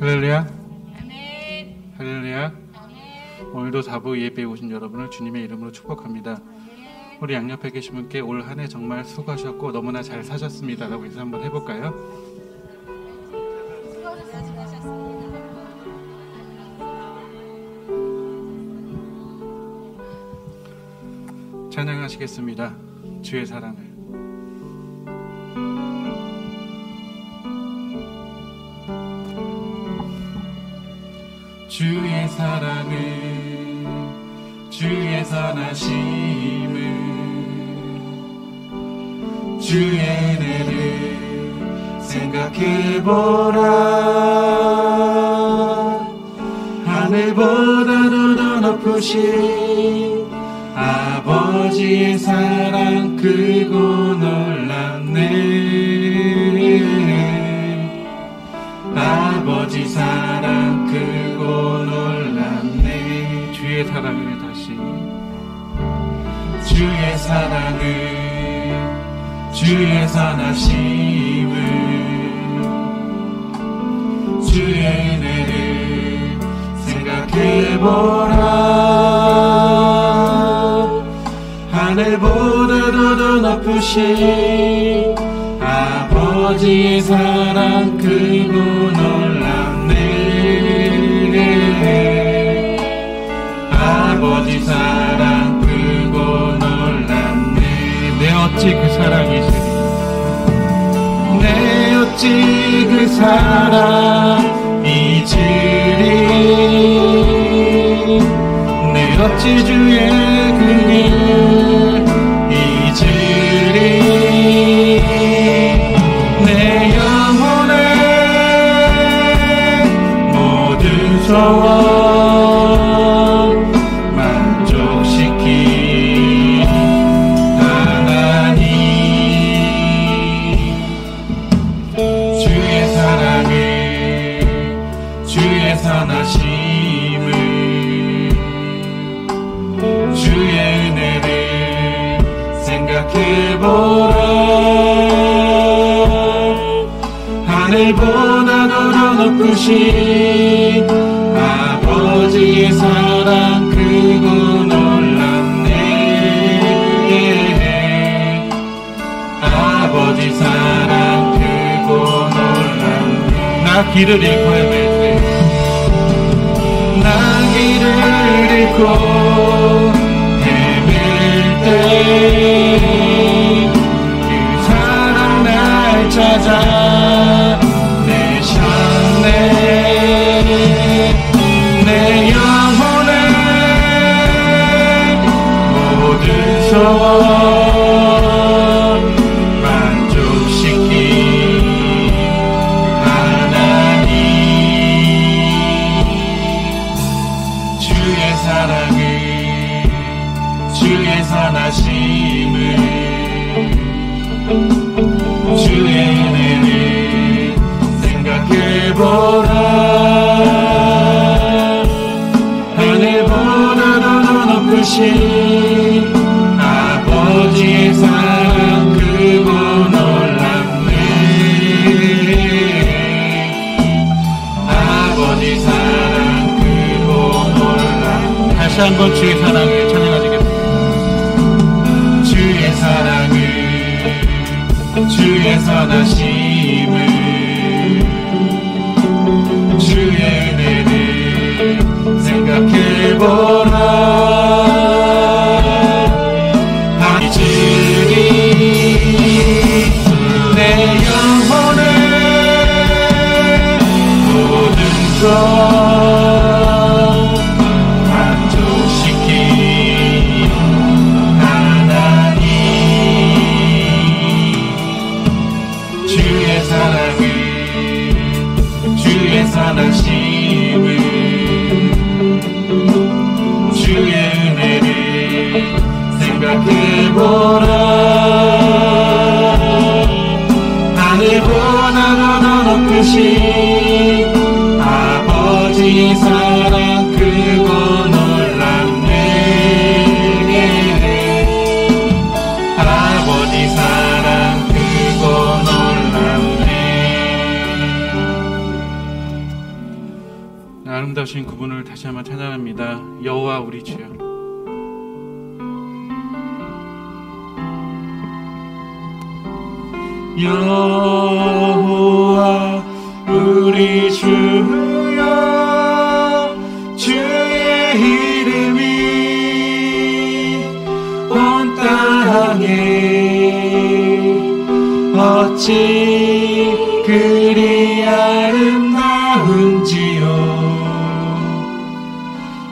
할렐루야. 아멘. 할렐루야. 아멘. 오늘도 4부 예배에 오신 여러분을 주님의 이름으로 축복합니다. 우리 양옆에 계신 분께 올 한 해 정말 수고하셨고 너무나 잘 사셨습니다 라고 인사 한번 해볼까요? 찬양하시겠습니다. 주의 사랑을. 주의 사랑을, 주의 선하심을, 주의 은혜를 생각해보라. 하늘보다도 더 높으신 아버지의 사랑 크고 놀랍네. 아버지 사랑 크고 놀랍네. 주의 사랑을 다시. 주의 사랑을, 주의 선하심을, 주의 은혜를 생각해보라. 하늘보다도 더 높으신 아버지의 사랑 크고 놀랍네. 아버지 사랑 크고 놀랍네. 내 어찌 그 사랑이시니, 내 어찌 그 사랑이시니, 내 어찌 주의 그 길 잊으리. 내 영혼의 모든 소원 만족시킨 하나님. 주의 사랑을, 주의 선하심을, 주의 은혜를 생각해보라. 하늘보다도 더 높으신 아버지의 사랑 크고 놀랍네. 아버지 사랑 크고 놀랍네. 나 길을 잃고 헤맬 때, 나 길을 잃고 헤맬 때 그 사랑 날 찾아 내셨네. 내 영혼의 모든 소원 만족시킨 하나님. 주의 사랑을, 주의 선하심을, 주의 은혜를 생각해보라. 하늘보다도 더 높으신 아버지의 사랑 크고 놀랍네. 아버지 사랑 크고 놀랍네. 다시 한번 주의 사랑을 찬양하시겠습니다. 주의 사랑을, 주의 선하심을, 주의 은혜를 생각해보라. 잊으리. 내 영혼의 모든 소원 만족시킨 하나님. 주의 사랑을, 주의 선하심을, 주의 은혜를 생각해보라. 하늘보다도 더 높으신 아버지의 사랑 크고 놀랍네. 아버지 사랑 크고 놀랍네. 아름다우신 그분을 다시 한번 찬양합니다. 여호와 우리 주여. 여호와 우리 주여, 주의 이름이 온 땅에 어찌 그리 아름다운지요,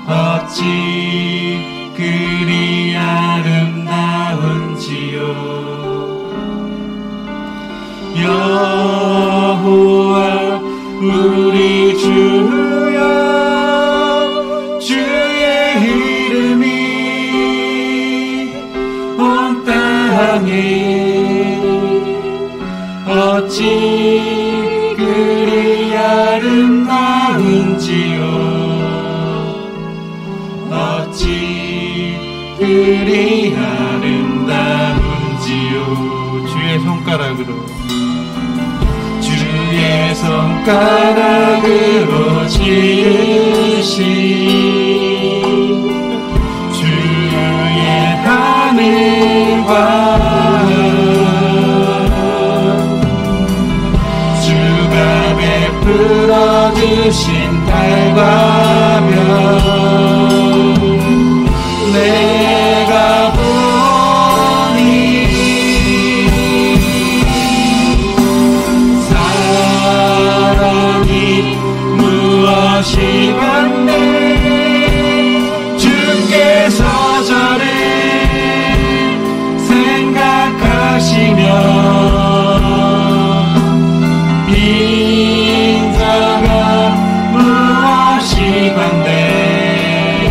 어찌 그리 아름다운지요. 여호와 우리 주여, 주의 이름이 온 땅에 어찌 그리 아름다운지요, 어찌 그리 아름다운지요. 주의 손가락으로, 주의 손가락으로 지으신 주의 하늘과 주가 베풀어 주신 달과 별, 내가 보니 사랑이 무엇이 간데 주께서 저를 생각하시며 인자가 무엇이 간데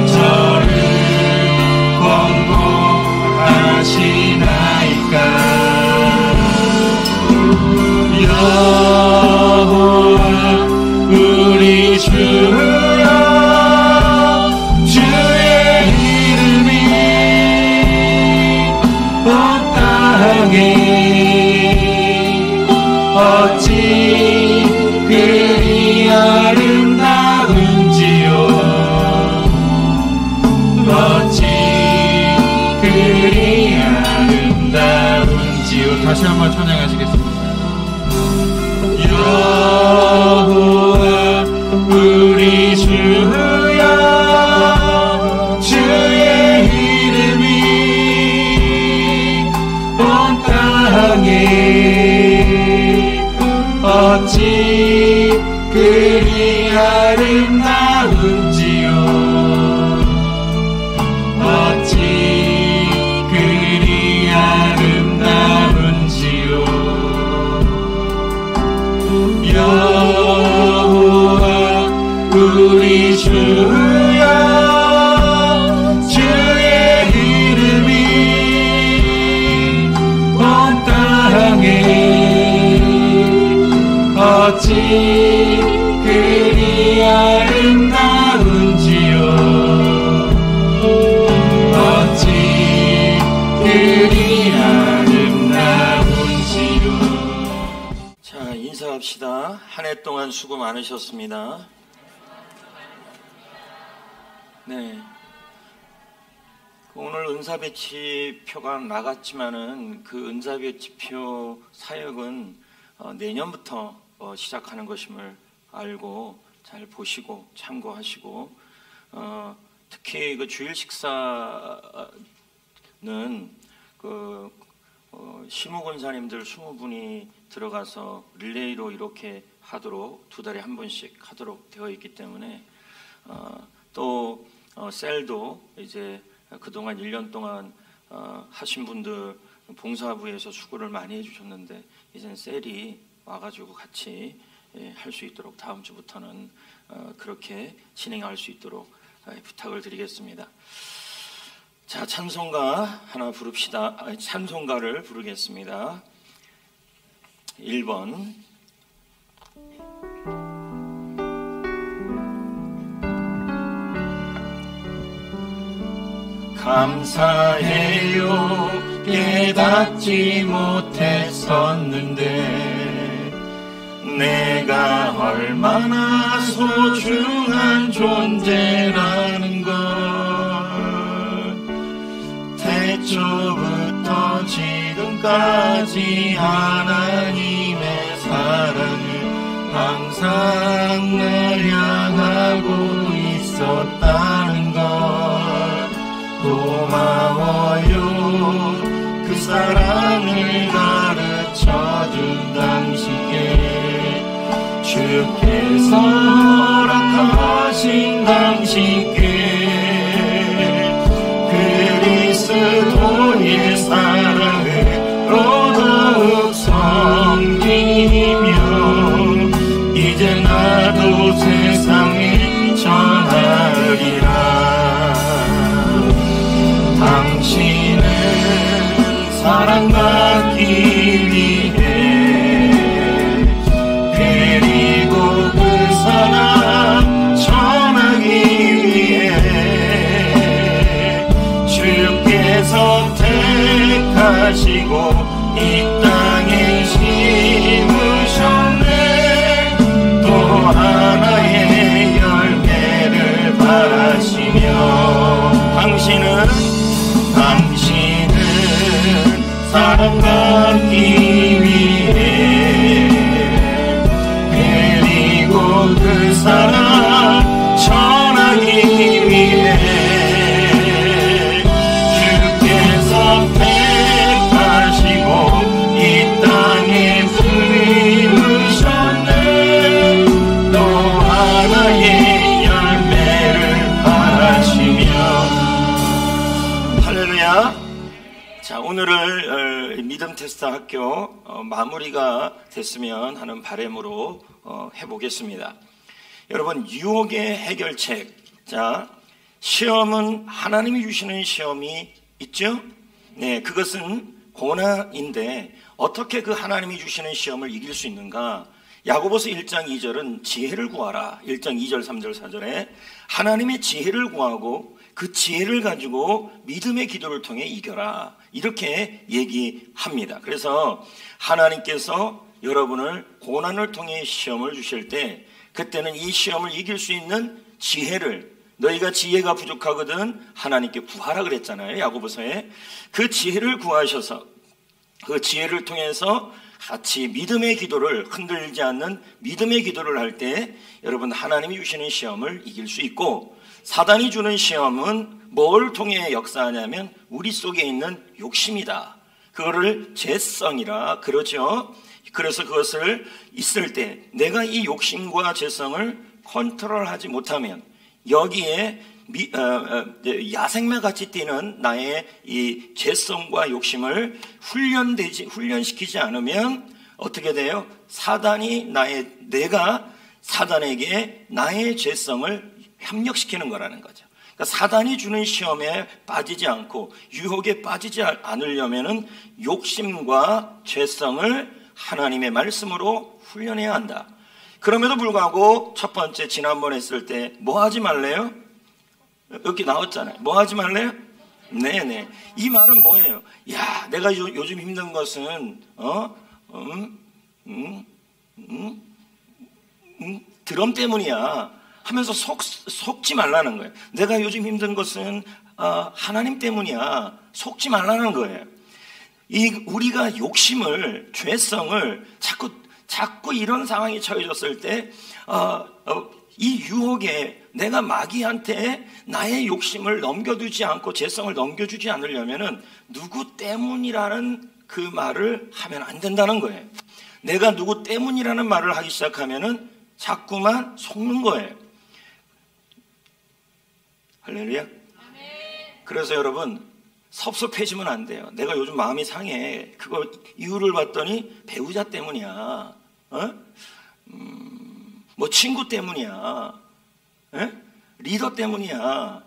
저를 권고하시나이까. 여호와 우리 주여, 주의 이름이 온 땅에 어찌 그리 아름다운지요, 어찌 그리 아름다운지요. 다시 한번 찬양하시겠습니다. 여호와 우리 주여, 주의 이름이 온 땅에 어찌 그리 아름다운지요, 어찌 그리 아름다운지요. 여호와 우리 주여, 주의 이름이 온 땅에 어찌 그리 아름다운지요, 어찌 그리 아름다운지요. 자, 인사합시다. 한 해 동안 수고 많으셨습니다. 네. 오늘 은사배치표가 나갔지만은 그 은사배치표 사역은 내년부터 시작하는 것임을 알고 잘 보시고 참고하시고, 특히 그 주일 식사는 그 시무 권사님들 20분이 들어가서 릴레이로 이렇게 하도록 두 달에 한 번씩 하도록 되어 있기 때문에, 또 셀도 이제 그동안 1년 동안 하신 분들 봉사부에서 수고를 많이 해주셨는데 이제는 셀이 와가지고 같이 할 수 있도록 다음 주부터는 그렇게 진행할 수 있도록 부탁을 드리겠습니다. 자, 찬송가 하나 부릅시다. 찬송가를 부르겠습니다. 1번 감사해요 깨닫지 못했었는데 내가 얼마나 소중한 존재라는 걸. 태초부터 지금까지 하나님의 사랑을 항상 날 향하고 있었다는 걸. 고마워요. 그 사랑을 가르쳐준 당신께, 주께서 허락하신 당신께 그리스도의 사랑으로 더욱 섬기며 이제 나도 세상에 전하리라. 당신은 사랑받기 위해, 그리고 그 사랑 전하기 위해 주께서 택하시고 이 땅에 심으셨네. 또 하나의 열매를 바라시며 당신은 사랑받기 위해, 그리고 그 사랑 전하기 위해 주께서 택하시고 이 땅에 심으셨네. 또 하나의 열매를 바라시며. 할렐루야. 자, 오늘을 믿음 테스트 학교 마무리가 됐으면 하는 바람으로 해보겠습니다. 여러분, 유혹의 해결책. 자, 시험은 하나님이 주시는 시험이 있죠? 네, 그것은 고난인데 어떻게 그 하나님이 주시는 시험을 이길 수 있는가? 야고보서 1장 2절은 지혜를 구하라. 1장 2절 3절 4절에 하나님의 지혜를 구하고 그 지혜를 가지고 믿음의 기도를 통해 이겨라, 이렇게 얘기합니다. 그래서 하나님께서 여러분을 고난을 통해 시험을 주실 때, 그때는 이 시험을 이길 수 있는 지혜를, 너희가 지혜가 부족하거든 하나님께 구하라 그랬잖아요, 야고보서에. 그 지혜를 구하셔서 그 지혜를 통해서 같이 믿음의 기도를, 흔들리지 않는 믿음의 기도를 할 때 여러분 하나님이 주시는 시험을 이길 수 있고, 사단이 주는 시험은 뭘 통해 역사하냐면 우리 속에 있는 욕심이다. 그거를 죄성이라 그러죠. 그래서 그것을 있을 때 내가 이 욕심과 죄성을 컨트롤하지 못하면, 여기에 야생마같이 뛰는 나의 이 죄성과 욕심을 훈련시키지 않으면 어떻게 돼요? 내가 사단에게 나의 죄성을 협력시키는 거라는 거죠. 그러니까 사단이 주는 시험에 빠지지 않고 유혹에 빠지지 않으려면은 욕심과 죄성을 하나님의 말씀으로 훈련해야 한다. 그럼에도 불구하고 첫 번째 지난번에 했을 때 뭐 하지 말래요? 여기 나왔잖아요. 뭐 하지 말래요? 네네. 이 말은 뭐예요? 야, 내가 요즘 힘든 것은 드럼 때문이야 하면서 속지 말라는 거예요. 내가 요즘 힘든 것은 하나님 때문이야, 속지 말라는 거예요. 우리가 욕심을, 죄성을 자꾸 이런 상황이 처해졌을 때 이 유혹에 내가 마귀한테 나의 욕심을 넘겨두지 않고 죄성을 넘겨주지 않으려면은 누구 때문이라는 그 말을 하면 안 된다는 거예요. 내가 누구 때문이라는 말을 하기 시작하면은 자꾸만 속는 거예요. 할렐루야. 그래서 여러분, 섭섭해지면 안 돼요. 내가 요즘 마음이 상해. 그거 이유를 봤더니 배우자 때문이야. 뭐 친구 때문이야. 리더 때문이야.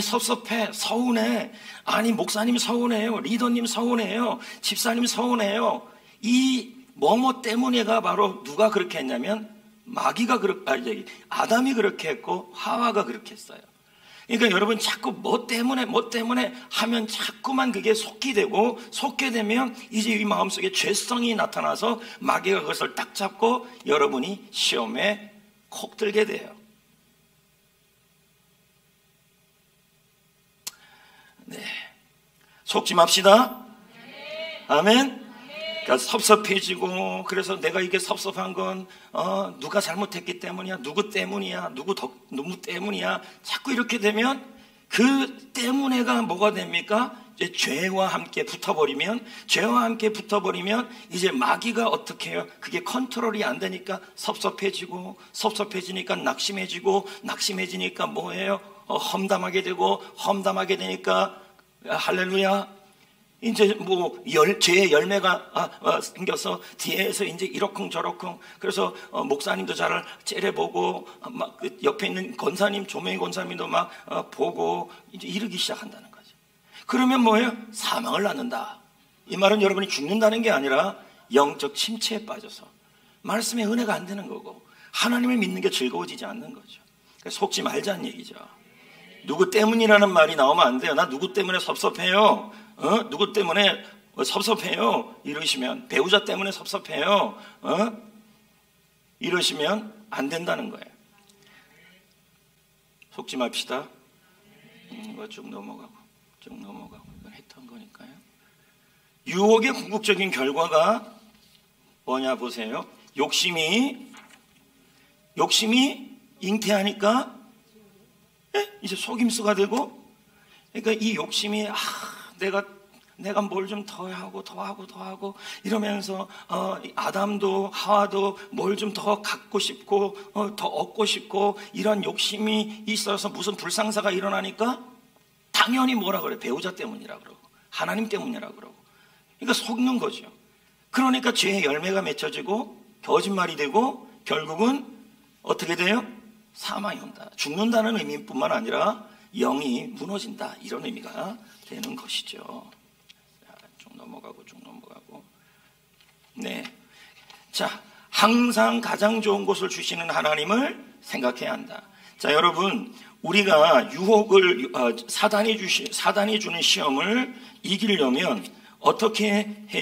섭섭해. 서운해. 아니, 목사님 서운해요. 리더님 서운해요. 집사님 서운해요. 이 뭐뭐 때문에가 바로 누가 그렇게 했냐면 아담이 그렇게 했고 하와가 그렇게 했어요. 그러니까 여러분 자꾸 뭐 때문에 하면 자꾸만 그게 속게 되면 이제 이 마음속에 죄성이 나타나서 마귀가 그것을 딱 잡고 여러분이 시험에 콕 들게 돼요. 네, 속지 맙시다. 아멘. 그러니까 섭섭해지고, 그래서 내가 이게 섭섭한 건 누가 잘못했기 때문이야, 누구 때문이야, 누구 때문이야. 자꾸 이렇게 되면 그 때문에가 뭐가 됩니까? 이제 죄와 함께 붙어버리면 이제 마귀가 어떻게 해요? 그게 컨트롤이 안 되니까 섭섭해지니까 낙심해지니까 뭐예요? 험담하게 되니까 할렐루야. 이제 뭐 죄의 열매가 생겨서 뒤에서 이제 이러쿵저러쿵. 그래서 목사님도 저를 째려보고 막 옆에 있는 권사님, 조명희 권사님도 막 보고 이제 이러기 시작한다는 거죠. 그러면 뭐예요? 사망을 낳는다. 이 말은 여러분이 죽는다는 게 아니라 영적 침체에 빠져서 말씀의 은혜가 안 되는 거고 하나님을 믿는 게 즐거워지지 않는 거죠. 그러니까 속지 말자는 얘기죠. 누구 때문이라는 말이 나오면 안 돼요. 나 누구 때문에 섭섭해요. 누구 때문에 섭섭해요. 이러시면, 배우자 때문에 섭섭해요. 이러시면 안 된다는 거예요. 속지 맙시다. 이거 쭉 넘어가고 이건 했던 거니까요. 유혹의 궁극적인 결과가 뭐냐 보세요. 욕심이 잉태하니까 이제 속임수가 되고, 그러니까 이 욕심이 내가 뭘 좀 더 하고 이러면서 아담도 하와도 뭘 좀 더 갖고 싶고 더 얻고 싶고 이런 욕심이 있어서 무슨 불상사가 일어나니까 당연히 뭐라 그래? 배우자 때문이라 그러고 하나님 때문이라 그러고. 그러니까 속는 거죠. 그러니까 죄의 열매가 맺혀지고 거짓말이 되고 결국은 어떻게 돼요? 사망이 온다. 죽는다는 의미뿐만 아니라 영이 무너진다. 이런 의미가 되는 것이죠. 자, 쭉 넘어가고. 네. 자, 항상 가장 좋은 것을 주시는 하나님을 생각해야 한다. 자, 여러분, 우리가 유혹을 사단이 주는 시험을 이기려면 어떻게 해야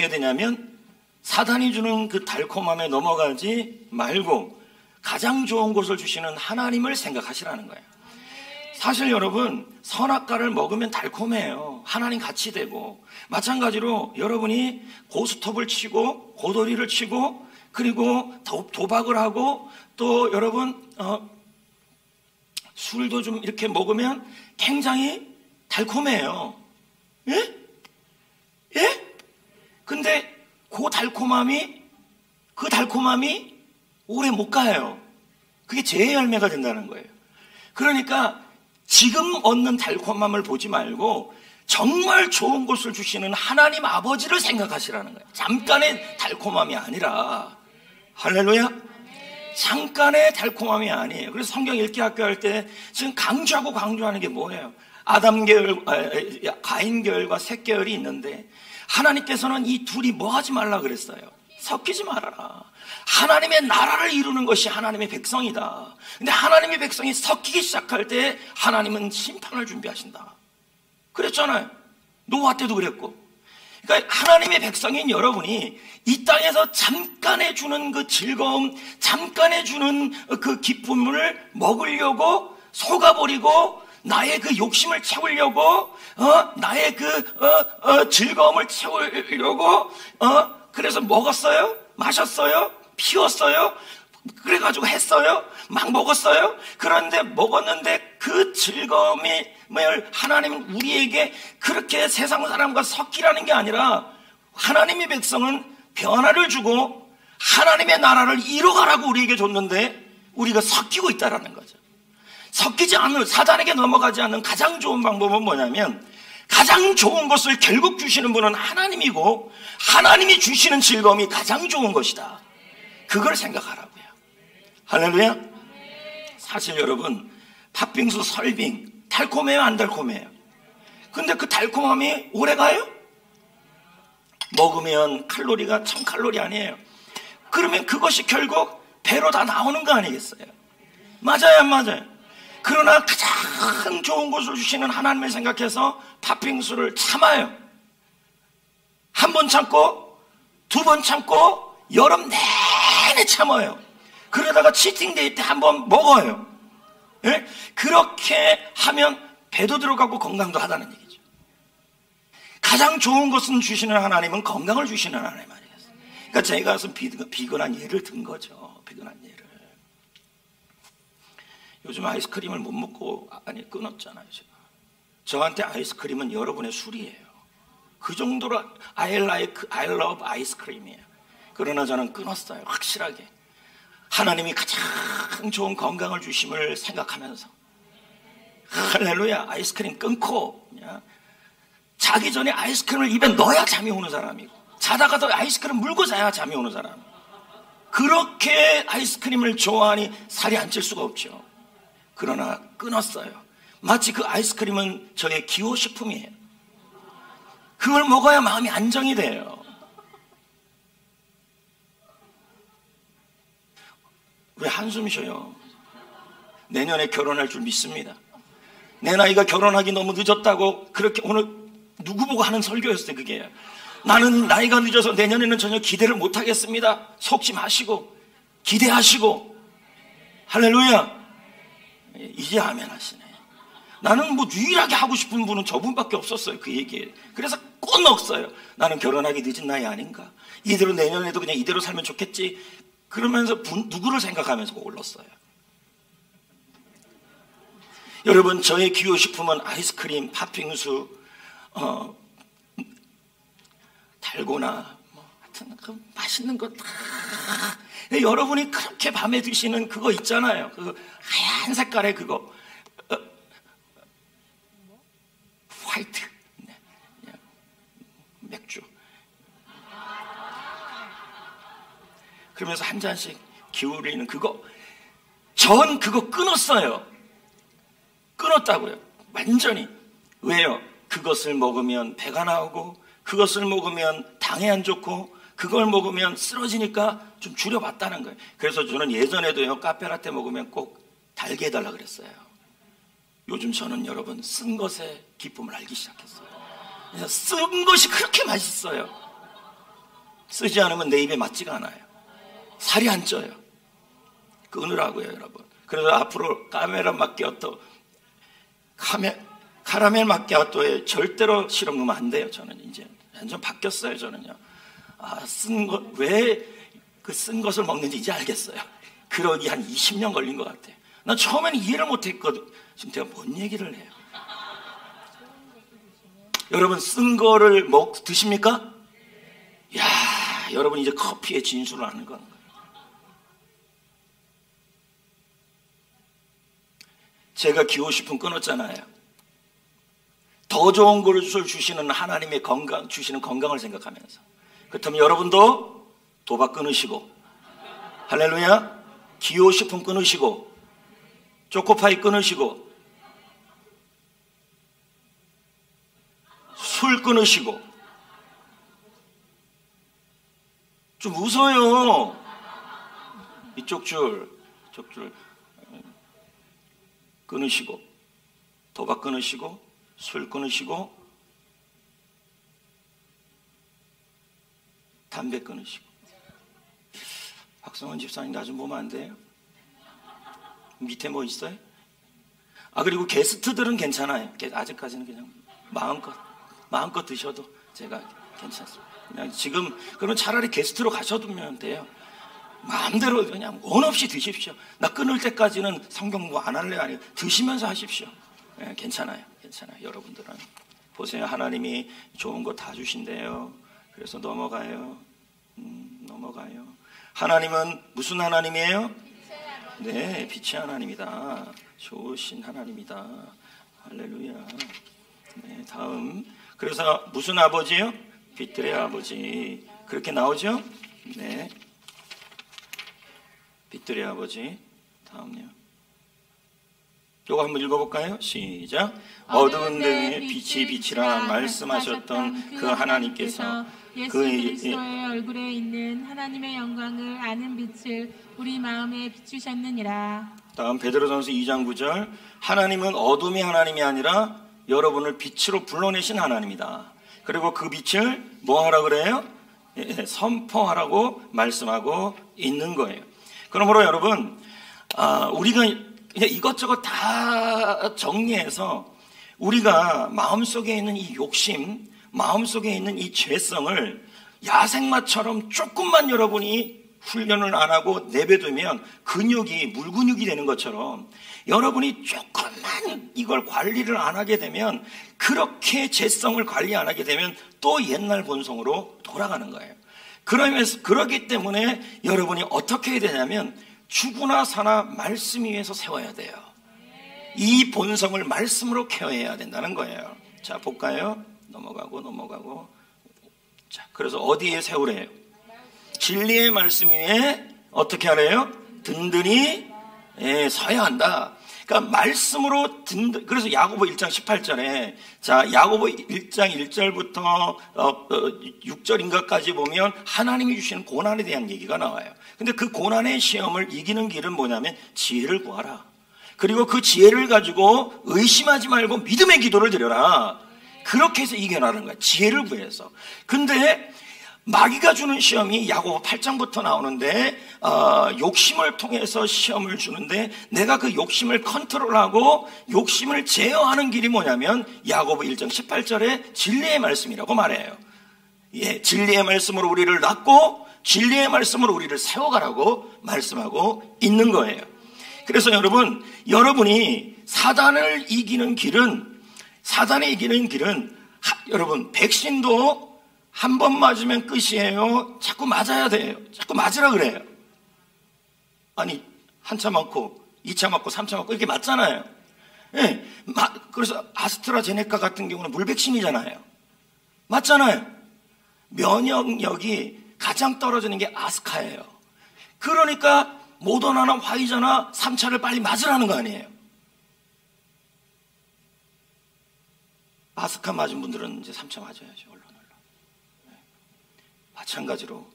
되냐면 사단이 주는 그 달콤함에 넘어가지 말고 가장 좋은 것을 주시는 하나님을 생각하시라는 거예요. 사실 여러분, 선악과를 먹으면 달콤해요. 하나님 같이 되고. 마찬가지로 여러분이 고스톱을 치고 고도리를 치고 그리고 도박을 하고 또 여러분 술도 좀 이렇게 먹으면 굉장히 달콤해요. 예? 근데 그 달콤함이 오래 못 가요. 그게 죄의 열매가 된다는 거예요. 그러니까 지금 얻는 달콤함을 보지 말고 정말 좋은 것을 주시는 하나님 아버지를 생각하시라는 거예요. 잠깐의 달콤함이 아니라. 할렐루야. 잠깐의 달콤함이 아니에요. 그래서 성경 읽기 학교 할 때 지금 강조하는 게 뭐예요? 가인 계열과 셋 계열이 있는데 하나님께서는 이 둘이 뭐 하지 말라 그랬어요? 섞이지 말아라. 하나님의 나라를 이루는 것이 하나님의 백성이다. 근데 하나님의 백성이 섞이기 시작할 때 하나님은 심판을 준비하신다. 그랬잖아요. 노아 때도 그랬고. 그러니까 하나님의 백성인 여러분이 이 땅에서 잠깐에 주는 그 즐거움, 잠깐에 주는 그 기쁨을 먹으려고 속아버리고 나의 그 욕심을 채우려고 나의 그 즐거움을 채우려고 그래서 먹었어요? 마셨어요? 피웠어요? 그래가지고 했어요? 막 먹었어요? 그런데 먹었는데 그 즐거움을 하나님은 우리에게 그렇게 세상 사람과 섞이라는 게 아니라 하나님의 백성은 변화를 주고 하나님의 나라를 이뤄가라고 우리에게 줬는데 우리가 섞이고 있다는 거죠. 섞이지 않는, 사단에게 넘어가지 않는 가장 좋은 방법은 뭐냐면 가장 좋은 것을 결국 주시는 분은 하나님이고 하나님이 주시는 즐거움이 가장 좋은 것이다. 그걸 생각하라고요. 할렐루야. 사실 여러분, 팥빙수, 설빙 달콤해요, 안 달콤해요? 근데 그 달콤함이 오래가요? 먹으면 칼로리가 1000칼로리 아니에요. 그러면 그것이 결국 배로 다 나오는 거 아니겠어요? 맞아요, 안 맞아요? 그러나 가장 좋은 것을 주시는 하나님을 생각해서 팥빙수를 참아요. 한 번 참고, 두 번 참고, 여름 내내 참아요. 그러다가 치팅데이 때 한 번 먹어요. 예? 그렇게 하면 배도 들어가고 건강도 하다는 얘기죠. 가장 좋은 것은 주시는 하나님은 건강을 주시는 하나님 아니겠어요? 그러니까 제가 무슨 비근한 예를 든 거죠. 비근한 예를. 요즘 아이스크림을 못 먹고 아니 끊었잖아요. 제가. 저한테 아이스크림은 여러분의 술이에요. 그 정도로 I love 아이스크림이에요. 그러나 저는 끊었어요. 확실하게. 하나님이 가장 좋은 건강을 주심을 생각하면서 할렐루야. 아이스크림 끊고 자기 전에 아이스크림을 입에 넣어야 잠이 오는 사람이고 자다가도 아이스크림 물고 자야 잠이 오는 사람. 그렇게 아이스크림을 좋아하니 살이 안 찔 수가 없죠. 그러나 끊었어요. 마치 그 아이스크림은 저의 기호식품이에요. 그걸 먹어야 마음이 안정이 돼요. 왜 한숨 쉬어요? 내년에 결혼할 줄 믿습니다. 내 나이가 결혼하기 너무 늦었다고 그렇게 오늘 누구 보고 하는 설교였어요. 그게 나는 나이가 늦어서 내년에는 전혀 기대를 못하겠습니다. 속지 마시고 기대하시고 할렐루야. 이제 아멘 하시네. 나는 뭐 유일하게 하고 싶은 분은 저분밖에 없었어요. 그 얘기에. 그래서 꼭 넣었어요. 나는 결혼하기 늦은 나이 아닌가. 이대로 내년에도 그냥 이대로 살면 좋겠지. 그러면서 누구를 생각하면서 올랐어요. 여러분 저의 기호식품은 아이스크림, 팥빙수, 달고나 하여튼 그 맛있는 거 다. 여러분이 그렇게 밤에 드시는 그거 있잖아요. 그 하얀 색깔의 그거 화이트 맥주. 그러면서 한 잔씩 기울이는 그거. 전 그거 끊었어요. 끊었다고요. 완전히. 왜요? 그것을 먹으면 배가 나오고 그것을 먹으면 당이 안 좋고 그걸 먹으면 쓰러지니까 좀 줄여봤다는 거예요. 그래서 저는 예전에도요 카페라떼 먹으면 꼭 달게 해달라 그랬어요. 요즘 저는 여러분 쓴 것의 기쁨을 알기 시작했어요. 쓴 것이 그렇게 맛있어요. 쓰지 않으면 내 입에 맞지가 않아요. 살이 안 쪄요. 끊으라고요 여러분. 그래서 앞으로 카라멜 마키아토에 절대로 시럽 넣으면 안 돼요. 저는 이제 완전 바뀌었어요. 저는요. 왜 그 쓴 것을 먹는지 이제 알겠어요. 그러기 한 20년 걸린 것 같아요. 난 처음에는 이해를 못했거든. 지금 제가 뭔 얘기를 해요? 여러분 쓴 거를 드십니까? 야, 여러분 이제 커피의 진수를 아는 거예요. 제가 기호식품 끊었잖아요. 더 좋은 것을 주시는 하나님의 주시는 건강을 생각하면서. 그렇다면 여러분도 도박 끊으시고, 할렐루야, 기호식품 끊으시고, 초코파이 끊으시고, 술 끊으시고. 좀 웃어요. 이쪽 줄 끊으시고, 도박 끊으시고, 술 끊으시고, 담배 끊으시고. 박성원 집사님 나 좀 보면 안 돼요? 밑에 뭐 있어요? 그리고 게스트들은 괜찮아요. 아직까지는 그냥 마음껏 드셔도 제가 괜찮습니다. 그냥 지금 그러면 차라리 게스트로 가셔두면 돼요. 마음대로 그냥 원 없이 드십시오. 나 끊을 때까지는 성경 뭐 안 할래요? 아니요. 드시면서 하십시오. 네, 괜찮아요. 여러분들은 보세요. 하나님이 좋은 거 다 주신대요. 그래서 넘어가요. 하나님은 무슨 하나님이에요? 네, 빛의 하나님이다. 좋으신 하나님이다. 할렐루야. 네, 다음. 그래서 무슨 아버지요? 빛들의 아버지. 그렇게 나오죠? 네. 빛들의 아버지. 다음요. 요거 한번 읽어볼까요? 시작. 어두운 데에 빛이 빛이라 말씀하셨던 그 하나님께서 예수 그의 그리스도의 얼굴에 있는 하나님의 영광을 아는 빛을 우리 마음에 비추셨느니라. 다음 베드로전서 2장 9절. 하나님은 어둠이 하나님이 아니라 여러분을 빛으로 불러내신 하나님이다. 그리고 그 빛을 뭐 하라 그래요? 선포하라고 말씀하고 있는 거예요. 그러므로 여러분, 우리가 이것저것 다 정리해서 우리가 마음속에 있는 이 욕심, 마음속에 있는 이 죄성을 야생마처럼 조금만 여러분이 훈련을 안 하고 내버두면 근육이 물근육이 되는 것처럼 여러분이 조금만 이걸 관리를 안 하게 되면, 그렇게 죄성을 관리 안 하게 되면 또 옛날 본성으로 돌아가는 거예요. 그러기 때문에 여러분이 어떻게 해야 되냐면 죽으나 사나 말씀 위에서 세워야 돼요. 이 본성을 말씀으로 케어해야 된다는 거예요. 자, 볼까요? 넘어가고. 자, 그래서 어디에 세우래요? 진리의 말씀 위에 어떻게 하래요? 든든히 서야 한다. 그러니까 말씀으로 그래서 야고보 1장 18절에, 자, 야고보 1장 1절부터 6절인가까지 보면 하나님이 주시는 고난에 대한 얘기가 나와요. 근데 그 고난의 시험을 이기는 길은 뭐냐면 지혜를 구하라. 그리고 그 지혜를 가지고 의심하지 말고 믿음의 기도를 드려라. 그렇게 해서 이겨나가는 거야. 지혜를 구해서. 근데 마귀가 주는 시험이 야고보 8장부터 나오는데, 욕심을 통해서 시험을 주는데, 내가 그 욕심을 컨트롤하고 욕심을 제어하는 길이 뭐냐면 야고보 1장 18절에 진리의 말씀이라고 말해요. 예, 진리의 말씀으로 우리를 낳고 진리의 말씀으로 우리를 세워가라고 말씀하고 있는 거예요. 그래서 여러분이 사단을 이기는 길은, 여러분, 백신도 한 번 맞으면 끝이에요? 자꾸 맞아야 돼요? 자꾸 맞으라 그래요? 아니, 한 차 맞고 2차 맞고 3차 맞고 이렇게 맞잖아요. 예, 그래서 아스트라제네카 같은 경우는 물백신이잖아요. 맞잖아요. 면역력이 가장 떨어지는 게 아스카예요. 그러니까 모더나나 화이자나 3차를 빨리 맞으라는 거 아니에요. 아스카 맞은 분들은 이제 3차 맞아야죠. 얼른. 마찬가지로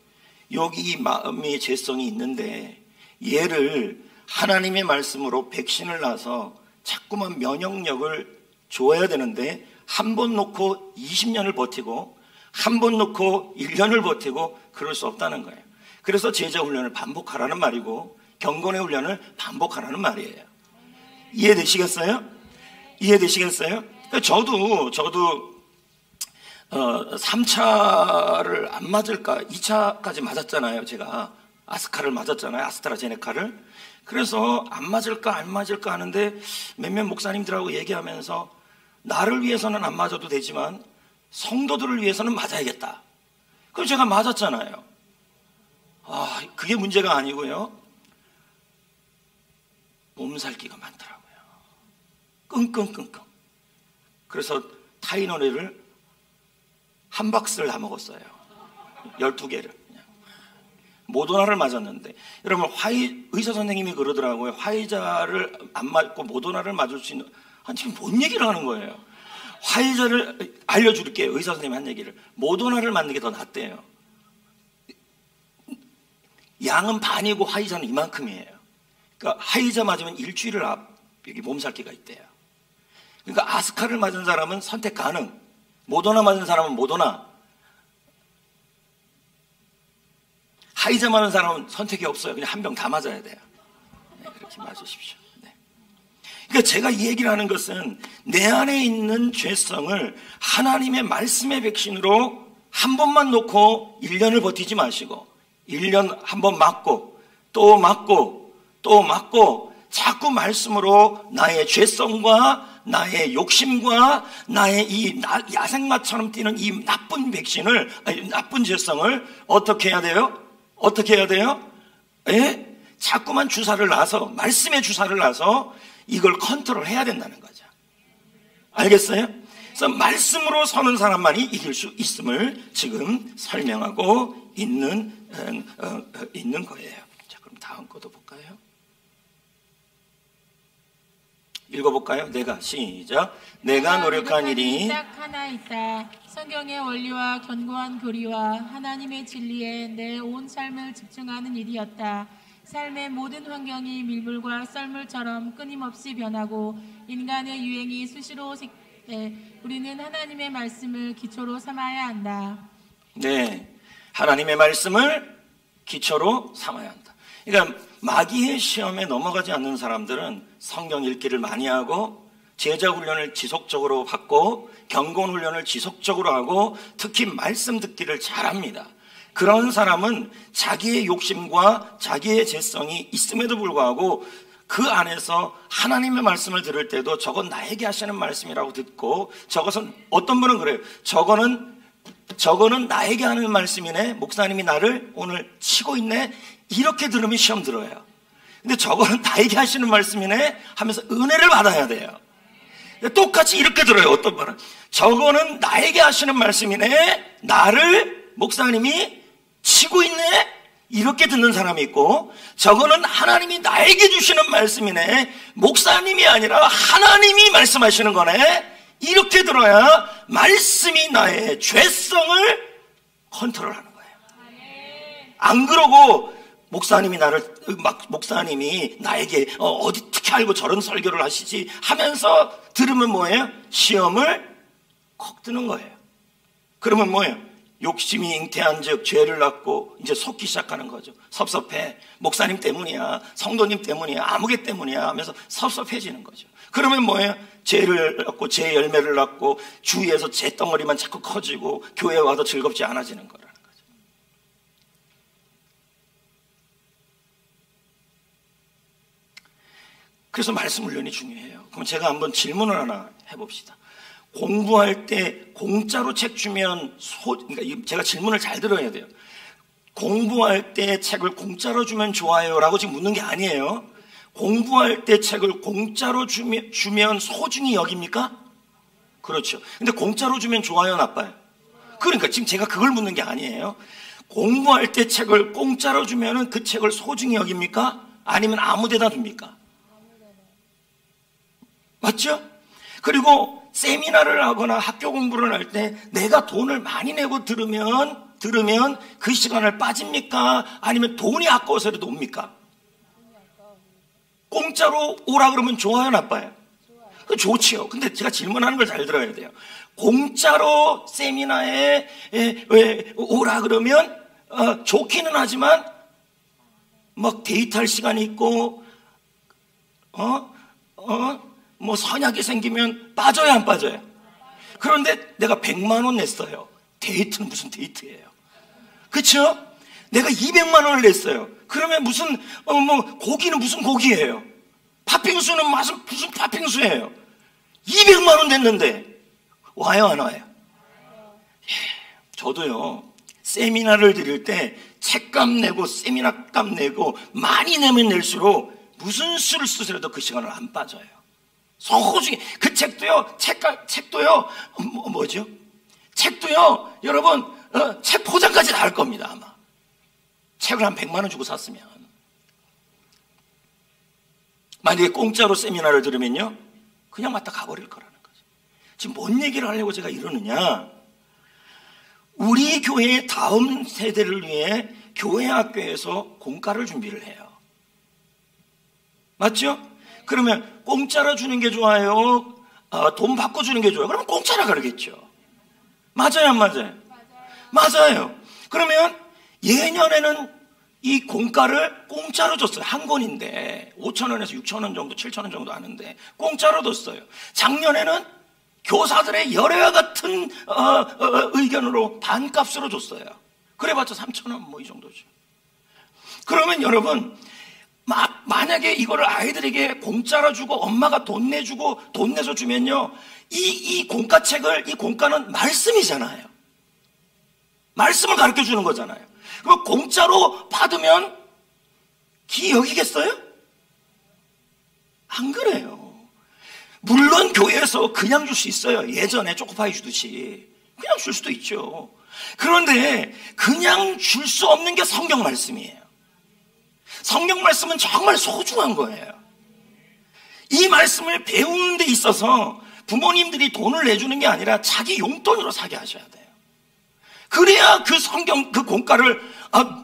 여기 마음의 죄성이 있는데, 얘를 하나님의 말씀으로 백신을 놔서 자꾸만 면역력을 줘야 되는데, 한 번 놓고 20년을 버티고 한 번 놓고 1년을 버티고 그럴 수 없다는 거예요. 그래서 제자 훈련을 반복하라는 말이고 경건의 훈련을 반복하라는 말이에요. 이해되시겠어요? 저도 3차를 안 맞을까, 2차까지 맞았잖아요. 제가 아스카를 맞았잖아요. 아스트라제네카를. 그래서 안 맞을까 하는데 몇몇 목사님들하고 얘기하면서 나를 위해서는 안 맞아도 되지만 성도들을 위해서는 맞아야겠다. 그래서 제가 맞았잖아요. 그게 문제가 아니고요, 몸살기가 많더라고요. 끙끙. 그래서 타이노레를 한 박스를 다 먹었어요. 12개를. 모더나를 맞았는데, 여러분, 의사 선생님이 그러더라고요. 화이자를 안 맞고 모더나를 맞을 수 있는, 지금 뭔 얘기를 하는 거예요? 화이자를 알려줄게요. 의사 선생님이 한 얘기를. 모더나를 맞는 게 더 낫대요. 양은 반이고 화이자는 이만큼이에요. 그러니까 화이자 맞으면 일주일을 여기 몸살기가 있대요. 그러니까 아스카를 맞은 사람은 선택 가능. 모더나 맞은 사람은 모더나. 화이자 맞은 사람은 선택이 없어요. 그냥 한 병 다 맞아야 돼요. 네, 그렇게 맞으십시오. 네. 그러니까 제가 이 얘기를 하는 것은 내 안에 있는 죄성을 하나님의 말씀의 백신으로 한 번만 놓고 1년을 버티지 마시고 1년 한 번 맞고 또 맞고 또 맞고 자꾸 말씀으로 나의 죄성과 나의 욕심과 나의 이 야생마처럼 뛰는 이 나쁜 백신을, 나쁜 죄성을 어떻게 해야 돼요? 예? 자꾸만 주사를 놔서, 말씀의 주사를 놔서 이걸 컨트롤 해야 된다는 거죠. 알겠어요? 그래서 말씀으로 서는 사람만이 이길 수 있음을 지금 설명하고 있는 거예요. 자, 그럼 다음 거도 볼까요? 읽어볼까요? 시작. 내가 노력한 일이 딱 하나 있다. 성경의 원리와 견고한 교리와 하나님의 진리에 내 온 삶을 집중하는 일이었다. 삶의 모든 환경이 밀물과 썰물처럼 끊임없이 변하고 인간의 유행이 수시로 때 우리는 하나님의 말씀을 기초로 삼아야 한다. 네, 하나님의 말씀을 기초로 삼아야 한다. 그러니까 마귀의 시험에 넘어가지 않는 사람들은 성경 읽기를 많이 하고 제자 훈련을 지속적으로 받고 경건 훈련을 지속적으로 하고 특히 말씀 듣기를 잘합니다. 그런 사람은 자기의 욕심과 자기의 재성이 있음에도 불구하고 그 안에서 하나님의 말씀을 들을 때도 저건 나에게 하시는 말씀이라고 듣고, 저것은 어떤 분은 그래요. 저거는 나에게 하는 말씀이네. 목사님이 나를 오늘 치고 있네. 이렇게 들으면 시험 들어요. 근데 저거는 나에게 하시는 말씀이네 하면서 은혜를 받아야 돼요. 똑같이 이렇게 들어요. 어떤 분은 저거는 나에게 하시는 말씀이네. 나를 목사님이 치고 있네. 이렇게 듣는 사람이 있고, 저거는 하나님이 나에게 주시는 말씀이네. 목사님이 아니라 하나님이 말씀하시는 거네. 이렇게 들어야 말씀이 나의 죄성을 컨트롤하는 거예요. 안 그러고 목사님이 나에게 어떻게 알고 저런 설교를 하시지 하면서 들으면 뭐예요? 시험을 콕 드는 거예요. 그러면 뭐예요? 욕심이 잉태한 즉 죄를 낳고 이제 속기 시작하는 거죠. 섭섭해. 목사님 때문이야. 성도님 때문이야. 아무개 때문이야 하면서 섭섭해지는 거죠. 그러면 뭐예요? 죄를 낳고 죄 열매를 낳고 주위에서 죄 덩어리만 자꾸 커지고 교회에 와도 즐겁지 않아지는 거라는 거죠. 그래서 말씀 훈련이 중요해요. 그럼 제가 한번 질문을 하나 해봅시다. 공부할 때 공짜로 책 주면 그러니까 제가 질문을 잘 들어야 돼요. 공부할 때 책을 공짜로 주면 좋아요 라고 지금 묻는 게 아니에요. 공부할 때 책을 공짜로 주면 소중히 여깁니까? 그렇죠. 근데 공짜로 주면 좋아요, 나빠요? 그러니까 지금 제가 그걸 묻는 게 아니에요. 공부할 때 책을 공짜로 주면 그 책을 소중히 여깁니까? 아니면 아무 데나 둡니까? 맞죠? 그리고 세미나를 하거나 학교 공부를 할 때 내가 돈을 많이 내고 들으면 그 시간을 빠집니까? 아니면 돈이 아까워서라도 옵니까? 공짜로 오라 그러면 좋아요, 나빠요? 좋지요. 근데 제가 질문하는 걸 잘 들어야 돼요. 공짜로 세미나에 오라 그러면 좋기는 하지만 막 데이트할 시간이 있고 뭐 선약이 생기면 빠져요, 안 빠져요? 그런데 내가 100만 원 냈어요. 데이트는 무슨 데이트예요? 그렇죠? 내가 200만 원을 냈어요. 그러면 무슨 고기는 무슨 고기예요? 팥빙수는 무슨 팥빙수예요? 200만 원 냈는데 와요, 안 와요? 저도요, 세미나를 드릴 때 책값 내고 세미나 값 내고 많이 내면 낼수록 무슨 수를 쓰더라도 그 시간을 안 빠져요. 소중히. 그 책도요, 책도요, 뭐죠? 책도요, 여러분, 책 포장까지 다 할 겁니다, 아마. 책을 한 100만 원 주고 샀으면. 만약에 공짜로 세미나를 들으면요, 그냥 맞다 가버릴 거라는 거죠. 지금 뭔 얘기를 하려고 제가 이러느냐? 우리 교회의 다음 세대를 위해 교회 학교에서 공과를 준비를 해요. 맞죠? 그러면 공짜로 주는 게 좋아요? 돈 받고 주는 게 좋아요? 그러면 공짜라 그러겠죠. 맞아요, 안 맞아요? 맞아요. 그러면 예년에는 이 공과를 공짜로 줬어요. 한 권인데 5,000원에서 6,000원 정도, 7,000원 정도 하는데 공짜로 줬어요. 작년에는 교사들의 열애와 같은 의견으로 반값으로 줬어요. 그래봤자 3,000원 뭐 이 정도죠. 그러면 여러분, 만약에 이거를 아이들에게 공짜로 주고 엄마가 돈 내서 주면요, 이 공과책을, 이 공과는 말씀이잖아요. 말씀을 가르쳐 주는 거잖아요. 그럼 공짜로 받으면 기 여기겠어요? 안 그래요. 물론 교회에서 그냥 줄 수 있어요. 예전에 초코파이 주듯이 그냥 줄 수도 있죠. 그런데 그냥 줄 수 없는 게 성경 말씀이에요. 성경 말씀은 정말 소중한 거예요. 이 말씀을 배우는 데 있어서 부모님들이 돈을 내주는 게 아니라 자기 용돈으로 사게 하셔야 돼요. 그래야 그 성경 그 공과를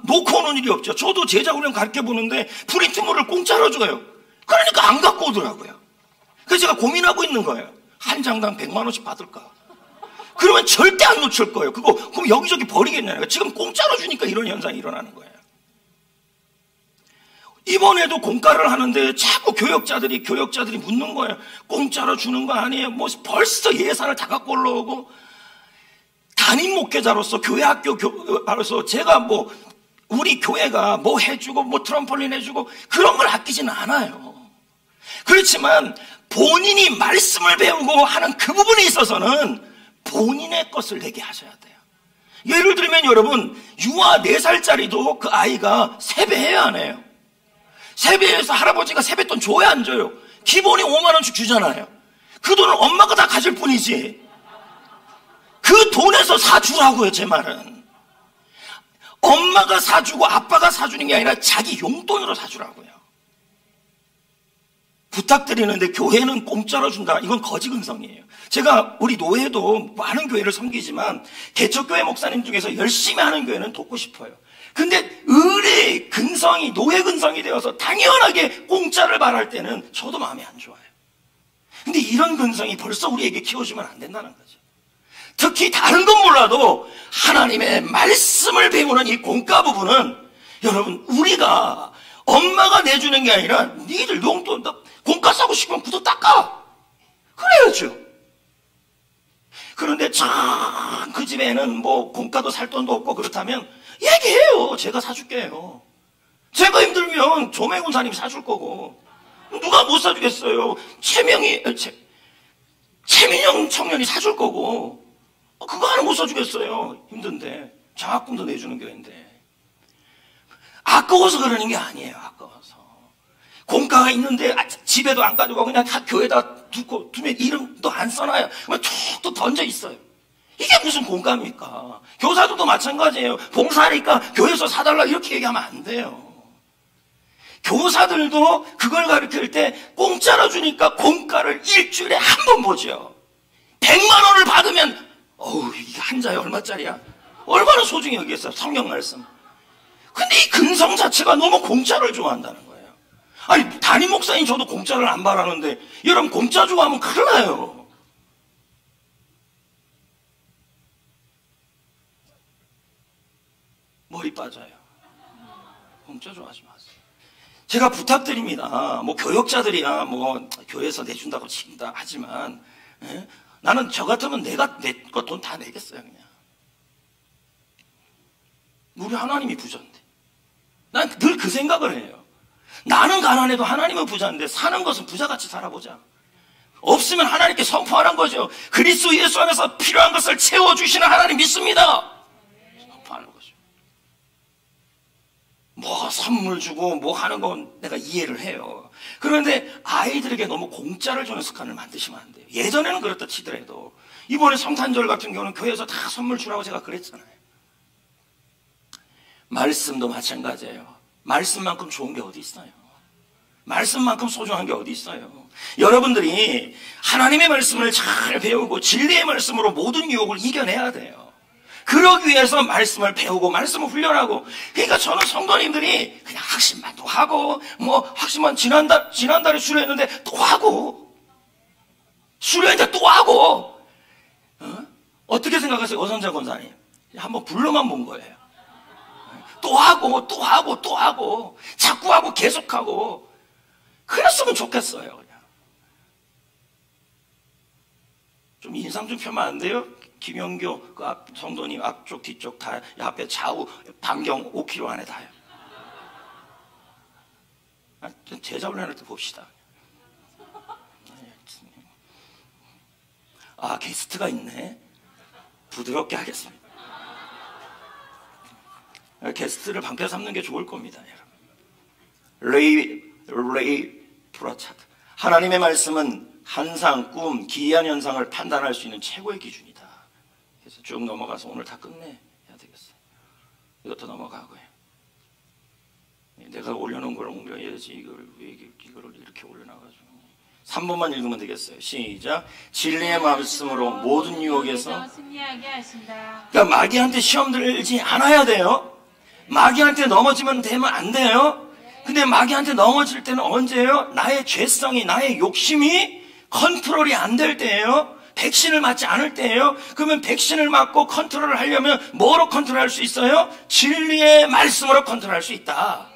놓고 오는 일이 없죠. 저도 제자훈련 가르쳐 보는데 프린트물을 공짜로 줘요. 그러니까 안 갖고 오더라고요. 그래서 제가 고민하고 있는 거예요. 한 장당 100만 원씩 받을까? 그러면 절대 안 놓칠 거예요. 그럼 여기저기 버리겠냐고요. 지금 공짜로 주니까 이런 현상이 일어나는 거예요. 이번에도 공과를 하는데 자꾸 교역자들이 묻는 거예요. 공짜로 주는 거 아니에요? 뭐 벌써 예산을 다 갖고 올라오고, 담임 목회자로서 교회 학교로서 제가 뭐 우리 교회가 뭐 해주고 뭐 트럼펄린 해주고 그런 걸 아끼지는 않아요. 그렇지만 본인이 말씀을 배우고 하는 그 부분에 있어서는 본인의 것을 내게 하셔야 돼요. 예를 들면 여러분, 유아 4살짜리도 그 아이가 세배해야 하네요. 세배해서 할아버지가 세뱃돈 줘야 안 줘요? 기본이 5만 원씩 주잖아요. 그 돈을 엄마가 다 가질 뿐이지 그 돈에서 사주라고요. 제 말은 엄마가 사주고 아빠가 사주는 게 아니라 자기 용돈으로 사주라고요. 부탁드리는데 교회는 공짜로 준다, 이건 거짓근성이에요. 제가 우리 노회도 많은 교회를 섬기지만 개척교회 목사님 중에서 열심히 하는 교회는 돕고 싶어요. 근데 의뢰 근성이 노예 근성이 되어서 당연하게 공짜를 말할 때는 저도 마음이 안 좋아요. 근데 이런 근성이 벌써 우리에게 키워주면 안 된다는 거죠. 특히 다른 건 몰라도 하나님의 말씀을 배우는 이 공과 부분은 여러분, 우리가 엄마가 내주는 게 아니라 니들 용돈 공과 사고 싶으면 구두 닦아 그래야죠. 그런데 참 그 집에는 뭐 공과도 살 돈도 없고 그렇다면 얘기해요. 제가 사줄게요. 제가 힘들면 조매군사님이 사줄 거고, 누가 못 사주겠어요. 최민영 청년이 사줄 거고, 그거 하나 못 사주겠어요. 힘든데. 장학금도 내주는 교회인데. 아까워서 그러는 게 아니에요. 아까워서. 공과가 있는데 집에도 안 가지고 그냥 다 교회에다 두면 이름도 안 써놔요. 그냥 툭툭 던져 있어요. 이게 무슨 공과입니까? 교사들도 마찬가지예요. 봉사하니까 교회에서 사달라 이렇게 얘기하면 안 돼요. 교사들도 그걸 가르칠 때 공짜로 주니까 공과를 일주일에 한 번 보죠. 100만 원을 받으면 이게 한 자에 얼마짜리야? 얼마나 소중히 여기겠어요. 성경 말씀. 근데 이 근성 자체가 너무 공짜를 좋아한다는 거예요. 아니, 담임 목사님 저도 공짜를 안 바라는데 여러분, 공짜 주고 하면 큰일 나요. 머리 빠져요. 공짜 좋아하지 마세요. 제가 부탁드립니다. 뭐 교역자들이야 뭐 교회에서 내준다고 친다 하지만, 나는 저 같으면 내가 내 거 돈 다 내겠어요. 그냥 우리 하나님이 부자인데. 난 늘 그 생각을 해요. 나는 가난해도 하나님은 부자인데 사는 것은 부자같이 살아보자. 없으면 하나님께 선포하는 거죠. 그리스도 예수 안에서 필요한 것을 채워주시는 하나님 믿습니다. 선포하는 거죠. 뭐 선물 주고 뭐 하는 건 내가 이해를 해요. 그런데 아이들에게 너무 공짜를 주는 습관을 만드시면 안 돼요. 예전에는 그렇다 치더라도 이번에 성탄절 같은 경우는 교회에서 다 선물 주라고 제가 그랬잖아요. 말씀도 마찬가지예요. 말씀만큼 좋은 게 어디 있어요? 말씀만큼 소중한 게 어디 있어요? 여러분들이 하나님의 말씀을 잘 배우고 진리의 말씀으로 모든 유혹을 이겨내야 돼요. 그러기 위해서 말씀을 배우고 말씀을 훈련하고. 그러니까 저는 성도님들이 그냥 학심만 또 하고 뭐 학심만 지난달에 수료했는데 또 하고, 수료했는데 또 하고, 어떻게 생각하세요? 어선자 권사님 한번 불러만 본 거예요. 또 하고 또 하고 또 하고 자꾸 하고 계속하고 그랬으면 좋겠어요. 그냥 좀 인상 좀 펴면 안 돼요? 김영교 그 성도님 앞쪽 뒤쪽 다 앞에 좌우 반경 5km 안에 다요. 제자훈련할 때 봅시다. 게스트가 있네. 부드럽게 하겠습니다. 게스트를 방패 삼는 게 좋을 겁니다, 여러분. 레이 프라차드. 하나님의 말씀은 환상, 꿈, 기이한 현상을 판단할 수 있는 최고의 기준이다. 그래서 쭉 넘어가서 오늘 다 끝내야 되겠어요. 이것도 넘어가고요. 내가 올려놓은 걸 옮겨야지 이걸 이렇게 올려놔가지고 3번만 읽으면 되겠어요. 시작. 진리의 말씀으로 모든 유혹에서 승리하게 하신다. 그러니까 마귀한테 시험 들지 않아야 돼요. 마귀한테 넘어지면 되면 안 돼요. 근데 마귀한테 넘어질 때는 언제예요? 나의 죄성이, 나의 욕심이 컨트롤이 안 될 때예요. 백신을 맞지 않을 때예요. 그러면 백신을 맞고 컨트롤을 하려면 뭐로 컨트롤할 수 있어요? 진리의 말씀으로 컨트롤할 수 있다.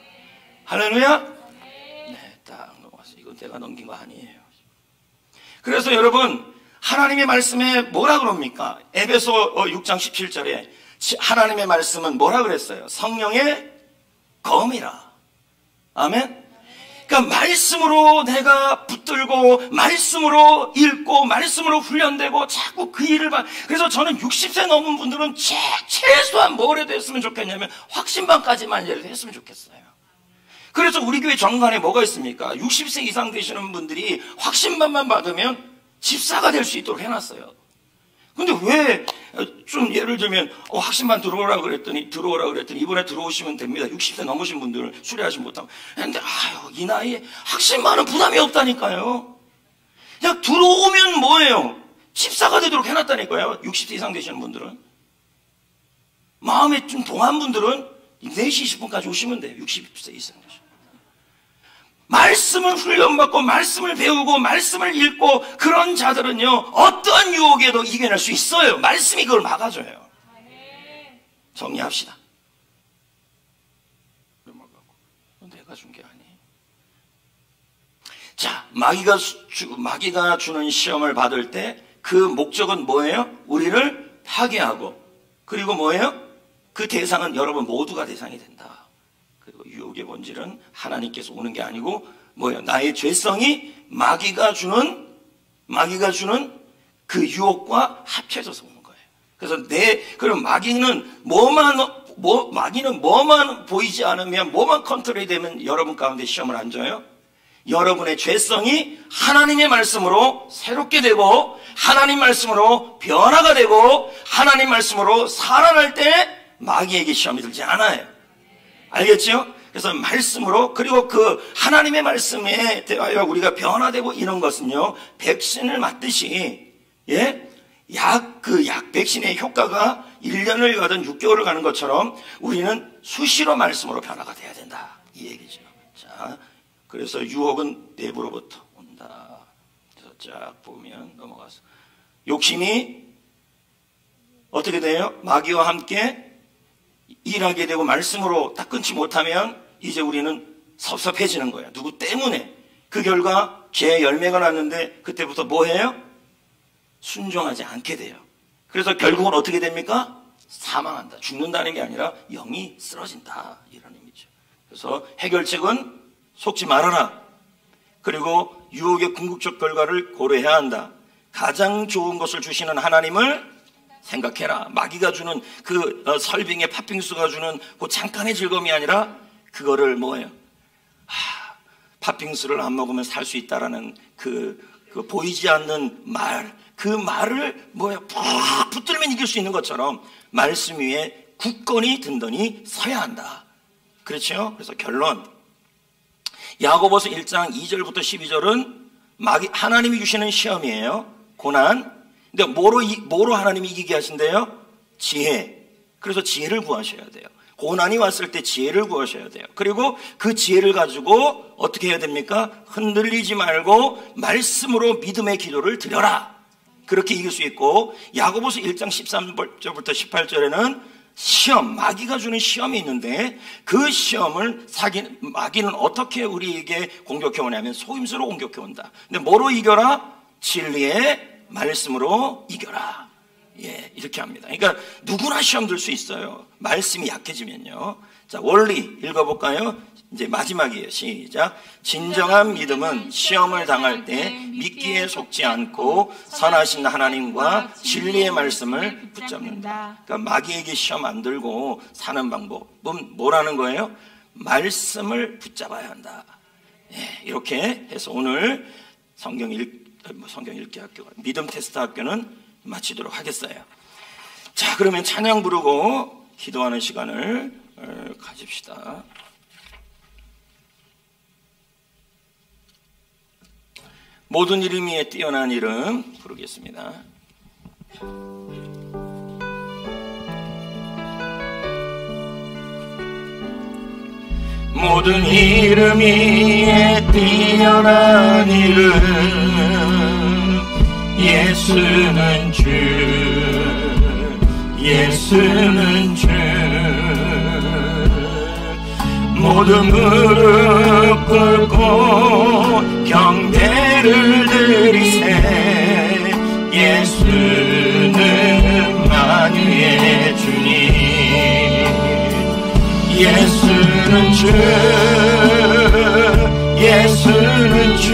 할렐루야. 네, 딱 넘어갔어요. 이거 내가 넘긴 거 아니에요. 그래서 여러분, 하나님의 말씀에 뭐라 그럽니까? 에베소 6장 17절에 하나님의 말씀은 뭐라 그랬어요? 성령의 검이라. 아멘. 그러니까 말씀으로 내가 붙들고 말씀으로 읽고 말씀으로 훈련되고 자꾸 그 일을 그래서 저는 60세 넘은 분들은 최소한 뭐라도 했으면 좋겠냐면 확신반까지만 예를 했으면 좋겠어요. 그래서 우리 교회 정관에 뭐가 있습니까? 60세 이상 되시는 분들이 확신반만 받으면 집사가 될 수 있도록 해놨어요. 근데 왜 좀 예를 들면 확신반 들어오라 그랬더니 이번에 들어오시면 됩니다. 60세 넘으신 분들 수리하지 못하고. 근데 이 나이에 확신반은 부담이 없다니까요. 그냥 들어오면 뭐예요? 집사가 되도록 해놨다니까요. 60세 이상 되시는 분들은. 마음에 좀 동안 분들은 4시 20분까지 오시면 돼요. 60세 이상 되시면. 말씀을 훈련받고 말씀을 배우고 말씀을 읽고 그런 자들은요, 어떤 유혹에도 이겨낼 수 있어요. 말씀이 그걸 막아줘요. 정리합시다. 내가 준 게 아니에요. 자, 마귀가 주는 시험을 받을 때 그 목적은 뭐예요? 우리를 파괴하고, 그리고 뭐예요? 그 대상은 여러분 모두가 대상이 된다. 그리고 유혹의 본질은 하나님께서 오는 게 아니고 뭐예요? 나의 죄성이 마귀가 주는 그 유혹과 합쳐져서 오는 거예요. 그래서 그럼 마귀는 뭐만 보이지 않으면, 뭐만 컨트롤이 되면 여러분 가운데 시험을 안 줘요? 여러분의 죄성이 하나님의 말씀으로 새롭게 되고, 하나님 말씀으로 변화가 되고, 하나님 말씀으로 살아날 때 마귀에게 시험이 들지 않아요. 알겠죠? 그래서 말씀으로, 그리고 그 하나님의 말씀에 대하여 우리가 변화되고 이런 것은요, 백신을 맞듯이, 백신의 효과가 1년을 가든 6개월을 가는 것처럼 우리는 수시로 말씀으로 변화가 돼야 된다. 이 얘기죠. 자, 그래서 유혹은 내부로부터 온다. 그래서 쫙 보면 넘어가서. 욕심이 어떻게 돼요? 마귀와 함께 일하게 되고 말씀으로 딱 끊지 못하면 이제 우리는 섭섭해지는 거야. 누구 때문에. 그 결과 죄의 열매가 났는데 그때부터 뭐 해요? 순종하지 않게 돼요. 그래서 결국은 어떻게 됩니까? 사망한다. 죽는다는 게 아니라 영이 쓰러진다. 이런 의미죠. 그래서 해결책은 속지 말아라. 그리고 유혹의 궁극적 결과를 고려해야 한다. 가장 좋은 것을 주시는 하나님을 생각해라. 마귀가 주는 그 설빙의 팥빙수가 주는 그 잠깐의 즐거움이 아니라 그거를 뭐예요? 팥빙수를 안 먹으면 살 수 있다라는 그 보이지 않는 말, 그 말을 푹 붙들면 이길 수 있는 것처럼 말씀 위에 굳건히 든든히 서야 한다. 그렇죠? 그래서 결론, 야고보서 1장 2절부터 12절은 하나님이 주시는 시험이에요. 고난. 근데 뭐로 하나님이 이기게 하신대요? 지혜. 그래서 지혜를 구하셔야 돼요. 고난이 왔을 때 지혜를 구하셔야 돼요. 그리고 그 지혜를 가지고 어떻게 해야 됩니까? 흔들리지 말고 말씀으로 믿음의 기도를 드려라. 그렇게 이길 수 있고, 야고보서 1장 13절부터 18절에는 마귀가 주는 시험이 있는데 그 시험을 마귀는 어떻게 우리에게 공격해 오냐면 속임수로 공격해 온다. 근데 뭐로 이겨라? 진리의 말씀으로 이겨라. 이렇게 합니다. 그러니까 누구나 시험 들 수 있어요. 말씀이 약해지면요. 자, 원리 읽어볼까요? 이제 마지막이에요. 시작. 진정한 믿음은 시험을 당할 때 미끼에 속지 않고 선하신 하나님과 진리의 말씀을 붙잡는다. 그러니까 마귀에게 시험 안 들고 사는 방법은 뭐라는 거예요? 말씀을 붙잡아야 한다. 이렇게 해서 오늘 성경 읽기 학교가, 믿음 테스트 학교는 마치도록 하겠어요. 자, 그러면 찬양 부르고 기도하는 시간을 가집시다. 모든 이름 위에 뛰어난 이름 부르겠습니다. 모든 이름 위에 뛰어난 이름 예수는 주 예수는 주 모든 무릎 꿇고 경배를 드리세 예수는 만유의 주님 예수는 주 예수는 주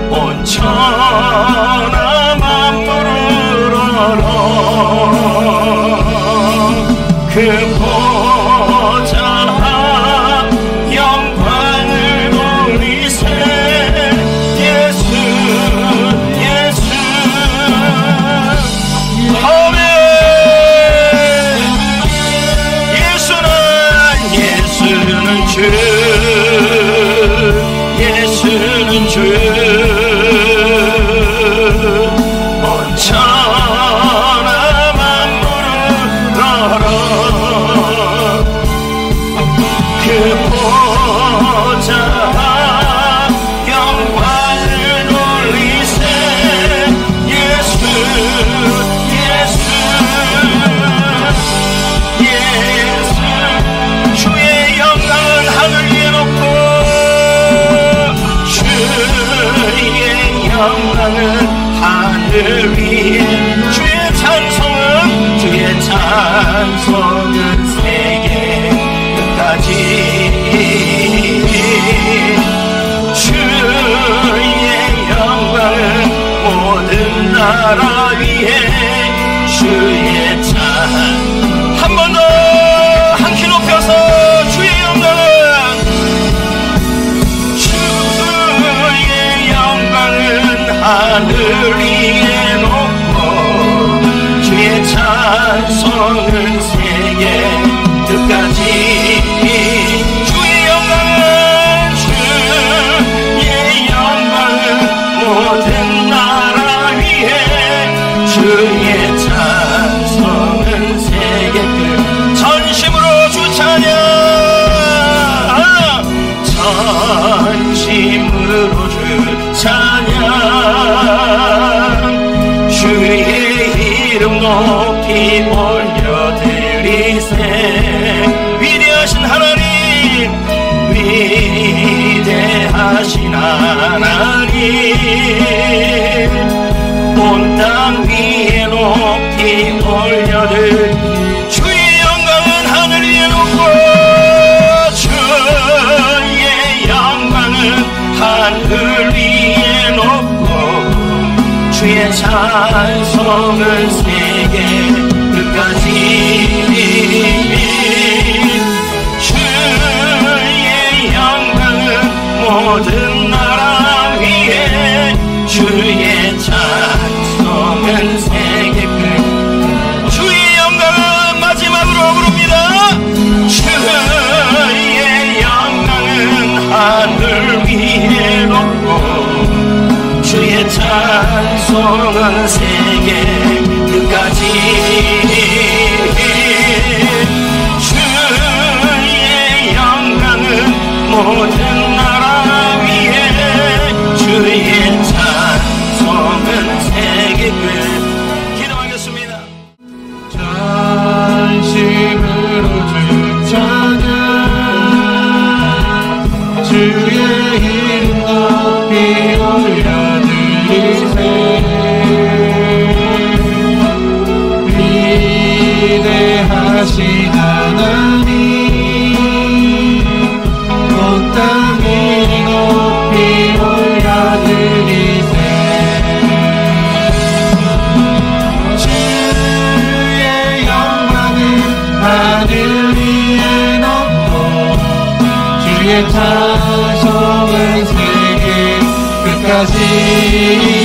온 천하 만물을 얼어 그 보좌 영광을 돌리세 예수 예수 아멘 예수는 주 예수는 주 온 천하 만물을 얼어 그 보좌 영광을 돌리세 예수 예수 예수 주의 영광은 하늘 위에 높고 주의 영광은 하늘 위에 주의 찬송은 세계 끝까지 주의 영광은 모든 나라 위에 주의 한 번 더 한 키 높여서 주의 영광은 하늘 위에 높고 주의 찬송은 세계 끝까지 주의 영광은 모든 나라 위에 주의 찬송은 세계 끝 전심으로 주 찬양 전심으로 주 찬양 주의 이름 높이 올려드리세 위대하신 하나님 위대하신 하나님 온 땅 위에 높이 올려드 주의 영광은 하늘 위에 높고 주의 영광은 하늘 위에 높고 주의 찬송은 세계 끝까지 주의 영광은 모든 나라 위에 주의 찬송은 세계 끝 주의 영광은 마지막으로 부릅니다 주의 영광은 하늘 위에 높고 주의 찬송은 세계 끝까지 주의 영광은 모든 나라 위에 주의 찬송은 세계 끝 기도하겠습니다. 전심으로 주 찬양 주의 이름 높이 올려드리세 위대하신 하나님 온 땅 위에 높이 올려드리세 주의 영광은 하늘 위에 높고 주의 찬송은 세계 끝까지